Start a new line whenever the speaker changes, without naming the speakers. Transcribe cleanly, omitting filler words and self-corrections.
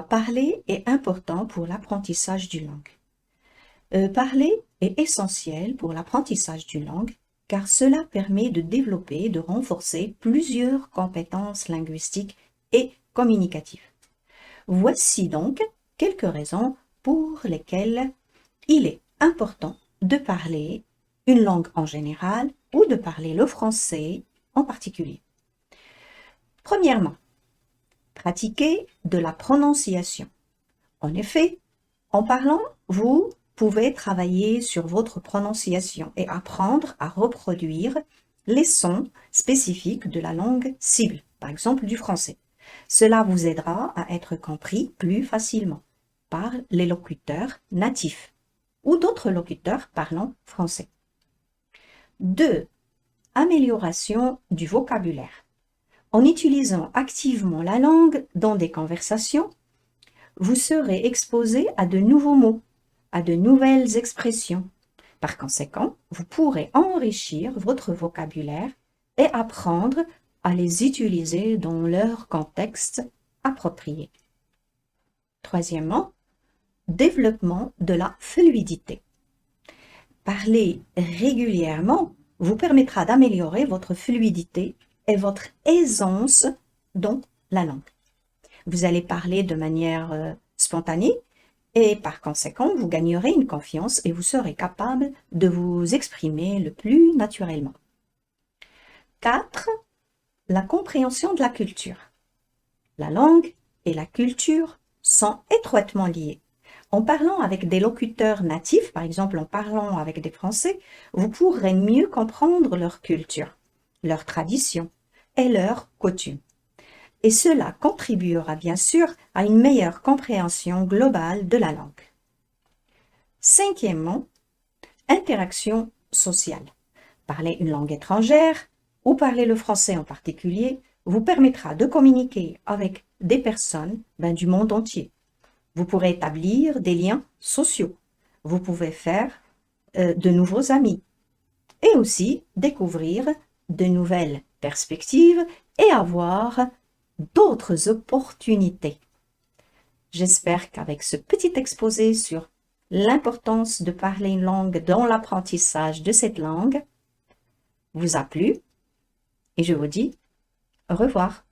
parler est important pour l'apprentissage d'une langue. Parler est essentiel pour l'apprentissage d'une langue car cela permet de développer et de renforcer plusieurs compétences linguistiques et communicatives. Voici donc quelques raisons pour lesquelles il est important de parler une langue en général ou de parler le français en particulier. Premièrement, pratiquer de la prononciation. En effet, en parlant, vous pouvez travailler sur votre prononciation et apprendre à reproduire les sons spécifiques de la langue cible, par exemple du français. Cela vous aidera à être compris plus facilement par les locuteurs natifs ou d'autres locuteurs parlant français. 2. Amélioration du vocabulaire. En utilisant activement la langue dans des conversations, vous serez exposé à de nouveaux mots, à de nouvelles expressions. Par conséquent, vous pourrez enrichir votre vocabulaire et apprendre à les utiliser dans leur contexte approprié. Troisièmement, développement de la fluidité. Parler régulièrement vous permettra d'améliorer votre fluidité et votre aisance dans la langue. Vous allez parler de manière spontanée et par conséquent, vous gagnerez une confiance et vous serez capable de vous exprimer le plus naturellement. 4. La compréhension de la culture. La langue et la culture sont étroitement liées. En parlant avec des locuteurs natifs, par exemple en parlant avec des Français, vous pourrez mieux comprendre leur culture, leurs traditions et leurs coutumes. Et cela contribuera bien sûr à une meilleure compréhension globale de la langue. Cinquièmement, interaction sociale. Parler une langue étrangère ou parler le français en particulier vous permettra de communiquer avec des personnes du monde entier. Vous pourrez établir des liens sociaux. Vous pouvez faire de nouveaux amis et aussi découvrir de nouvelles perspectives et avoir d'autres opportunités. J'espère qu'avec ce petit exposé sur l'importance de parler une langue dans l'apprentissage de cette langue vous a plu et je vous dis au revoir.